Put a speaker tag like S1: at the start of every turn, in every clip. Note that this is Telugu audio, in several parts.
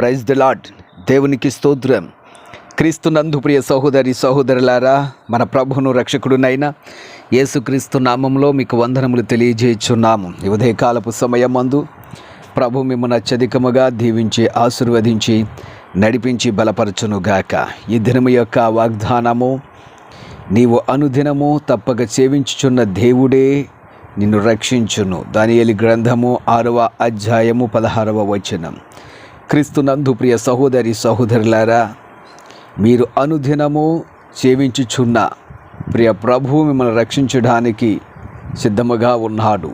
S1: Praise the lord. దేవునికి స్తోత్రం. క్రీస్తునందు ప్రియ సహోదరి సహోదరులారా, మన ప్రభువును రక్షకుడునైన యేసుక్రీస్తు నామంలో మీకు వందనములు తెలియజేయుచున్నాము. ఈ ఉదయకాలపు సమయమందు ప్రభు మిమ్మల్ని అత్యధికముగా దీవించి ఆశీర్వదించి నడిపించి బలపరచునుగాక. ఈ దినము యొక్క వాగ్దానము, నీవు అనుదినము తప్పక సేవించుచున్న దేవుడే నిన్ను రక్షించును. దానియేలు గ్రంథము 6వ అధ్యాయము 16వ వచనం. క్రీస్తునందు ప్రియ సహోదరి సహోదరులారా, మీరు అనుదినము సేవించుచున్న ప్రియ ప్రభువు మిమ్మల్ని రక్షించడానికి సిద్ధముగా ఉన్నాడు.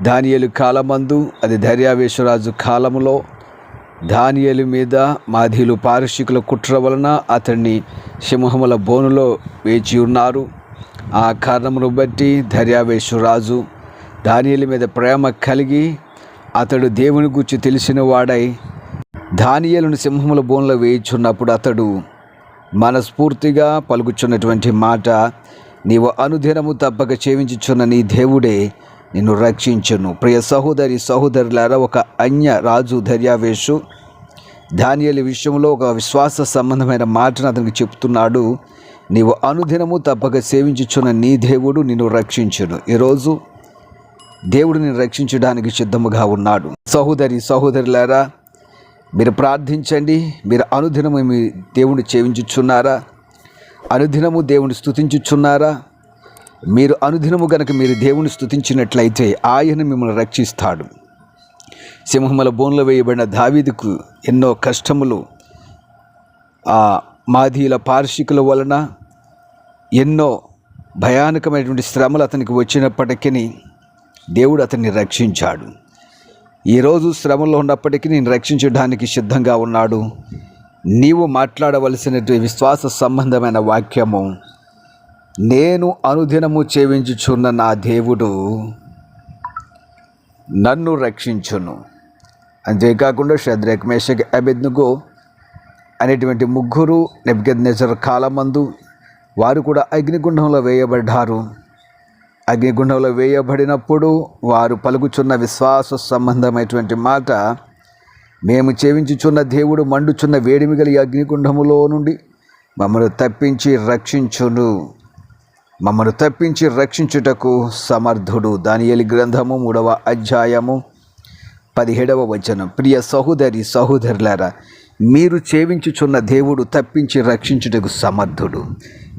S1: దానియేలు కాలమందు, అది దర్యావేషరాజు కాలములో దానియేలు మీద మాదీలు పారశీకుల కుట్ర వలన అతన్ని సింహముల బోనులో వేచి ఉన్నారు. ఆ కారణమును బట్టి దర్యావేషరాజు దానియేలు మీద ప్రేమ కలిగి అతడు దేవుని గురించి తెలిసిన వాడై దానియేలును సింహముల బోనులో వేయించున్నప్పుడు అతడు మనస్ఫూర్తిగా పలుకుచున్నటువంటి మాట, నీవు అనుదినము తప్పక సేవించుచున్న నీ దేవుడే నిన్ను రక్షించును. ప్రియ సహోదరి సహోదరులారా, ఒక అన్య రాజు దర్యావేషు దానియేలు విషయంలో ఒక విశ్వాస సంబంధమైన మాటను అతనికి చెప్తున్నాడు. నీవు అనుదినము తప్పక సేవించుచున్న నీ దేవుడు నిన్ను రక్షించును. ఈరోజు దేవుడు నిన్ను రక్షించడానికి సిద్ధముగా ఉన్నాడు. సహోదరి సహోదరులారా, మీరు ప్రార్థించండి. మీరు అనుదినము మీ దేవుని సేవించుచున్నారా? అనుదినము దేవుని స్తుతించుచున్నారా? మీరు అనుదినము గనక మీరు దేవుని స్తుతించినట్లయితే ఆయన మిమ్మల్ని రక్షిస్తాడు. సింహముల బోన్లో వేయబడిన దావీదుకు ఎన్నో కష్టములు ఆ మాదీల పార్షికుల వలన ఎన్నో భయానకమైనటువంటి శ్రమలు అతనికి వచ్చినప్పటికీ దేవుడు అతన్ని రక్షించాడు. ఈరోజు శ్రమలో ఉన్నప్పటికీ నేను రక్షించడానికి సిద్ధంగా ఉన్నాడు. నీవు మాట్లాడవలసినటువంటి విశ్వాస సంబంధమైన వాక్యము, నేను అనుదినము సేవించుచున్న నా దేవుడు నన్ను రక్షించును. అంతేకాకుండా షద్రక్, మేషక్, అబేద్నెగో అనేటువంటి ముగ్గురు నెబుకద్నెజర్ కాలమందు వారు కూడా అగ్నిగుండంలో వేయబడ్డారు. అగ్నిగుండంలో వేయబడినప్పుడు వారు పలుకుచున్న విశ్వాస సంబంధమైనటువంటి మాట, మేము సేవించుచున్న దేవుడు మండుచున్న వేడిమి గల అగ్నిగుండములో నుండి మమ్మల్ని తప్పించి రక్షించును, మమ్మల్ని తప్పించి రక్షించుటకు సమర్థుడు. దానియేలు గ్రంథము 3వ అధ్యాయము 17వ వచనం. ప్రియ సహోదరి సహోదరులారా, మీరు సేవించుచున్న దేవుడు తప్పించి రక్షించుటకు సమర్థుడు.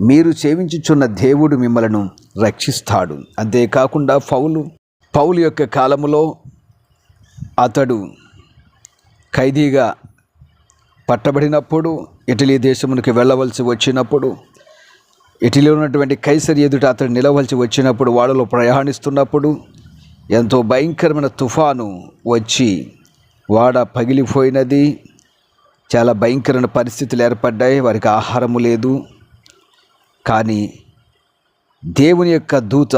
S1: మీరు సేవించుచున్న దేవుడు మిమ్మలను రక్షిస్తాడు. అంతేకాకుండా పౌలు యొక్క కాలములో అతడు ఖైదీగా పట్టబడినప్పుడు, ఇటలీ దేశమునికి వెళ్ళవలసి వచ్చినప్పుడు, ఇటలీలో ఉన్నటువంటి కైసర్ ఎదుట అతడు నిలవలసి వచ్చినప్పుడు, వాడలో ప్రయాణిస్తున్నప్పుడు ఎంతో భయంకరమైన తుఫాను వచ్చి వాడ పగిలిపోయినది. చాలా భయంకరమైన పరిస్థితులు ఏర్పడ్డాయి. వారికి ఆహారము లేదు. కానీ దేవుని యొక్క దూత,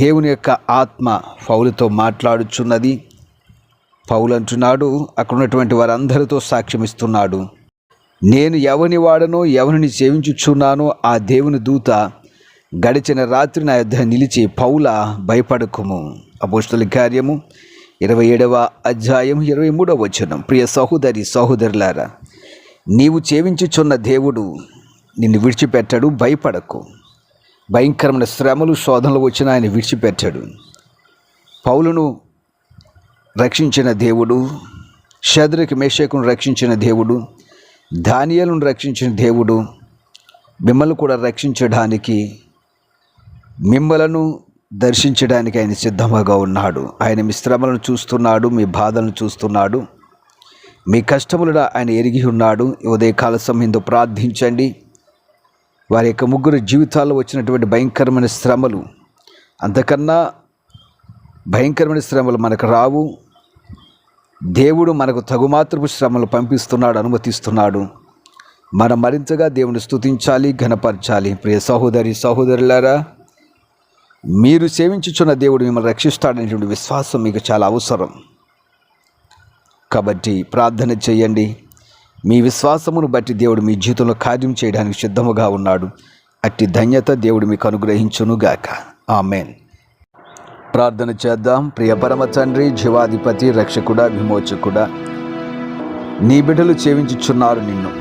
S1: దేవుని యొక్క ఆత్మ పౌలుతో మాట్లాడుచున్నది. పౌలు అంటున్నాడు, అక్కడ ఉన్నటువంటి వారందరితో సాక్ష్యమిస్తున్నాడు, నేను ఎవని వాడనో ఎవరిని సేవించుచున్నానో ఆ దేవుని దూత గడిచిన రాత్రి నా యొద్ద నిలిచి, పౌలా భయపడకుము. అపోస్తలుల కార్యము 27వ అధ్యాయం 23వ వచనం. ప్రియ సహోదరి సహోదరులారా, నీవు సేవించుచున్న దేవుడు నిన్ను విడిచిపెట్టడు. భయపడకు. భయంకరమైన శ్రమలు శోధనలు వచ్చిన ఆయన విడిచిపెట్టాడు. పౌలును రక్షించిన దేవుడు, షద్రక్, మేషకును రక్షించిన దేవుడు, దానియేలును రక్షించిన దేవుడు మిమ్మల్ని కూడా రక్షించడానికి, మిమ్మలను దర్శించడానికి ఆయన సిద్ధంగా ఉన్నాడు. ఆయన మీ శ్రమలను చూస్తున్నాడు, మీ బాధలను చూస్తున్నాడు, మీ కష్టములను ఆయన ఎరిగి ఉన్నాడు. ఉదయకాల సమయంలో ప్రార్థించండి. వారి యొక్క ముగ్గురు జీవితాల్లో వచ్చినటువంటి భయంకరమైన శ్రమలు, అంతకన్నా భయంకరమైన శ్రమలు మనకు రావు. దేవుడు మనకు తగుమాత్రపు శ్రమలు పంపిస్తున్నాడు, అనుమతిస్తున్నాడు. మనం మరింతగా దేవుని స్తుతించాలి, ఘనపరచాలి. ప్రియ సహోదరి సహోదరులారా, మీరు సేవించుచున్న దేవుడు మిమ్మల్ని రక్షిస్తాడనేటువంటి విశ్వాసం మీకు చాలా అవసరం. కాబట్టి ప్రార్థన చేయండి. మీ విశ్వాసమును బట్టి దేవుడు మీ జీవితంలో కార్యం చేయడానికి సిద్ధముగా ఉన్నాడు. అట్టి ధన్యత దేవుడు మీకు అనుగ్రహించునుగాక. ఆమెన్. ప్రార్థన చేద్దాం. ప్రియ పరమ తండ్రి, జీవాధిపతి, రక్షకుడా, విమోచకుడా, నీ బిడ్డలు సేవించుచున్నారు నిన్ను.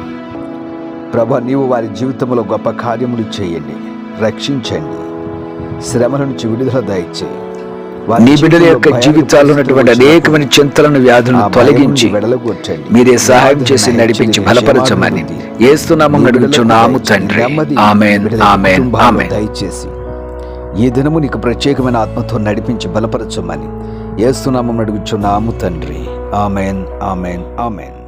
S1: ప్రభా, నీవు వారి జీవితంలో గొప్ప కార్యములు చేయండి, రక్షించండి, శ్రమల నుంచి విడుదల దయచేయి.
S2: నీ బిడ్డల యొక్క జీవితాల్లో ఉన్నటువంటి అనేకమైన చింతలను, వ్యాధులను తొలగించి మీరే సహాయం చేసి నడిపించి బలపరచమని యేసునామమున అడుగుచున్నాము తండ్రి. ఆమేన్, ఆమేన్, ఆమేన్.
S1: దయచేసి ఈ దినము నీకు ప్రత్యేకమైన ఆత్మతో నడిపించి బలపరచమని యేసునామమున అడుగుచున్నాము తండ్రి. ఆమేన్, ఆమేన్, ఆమేన్.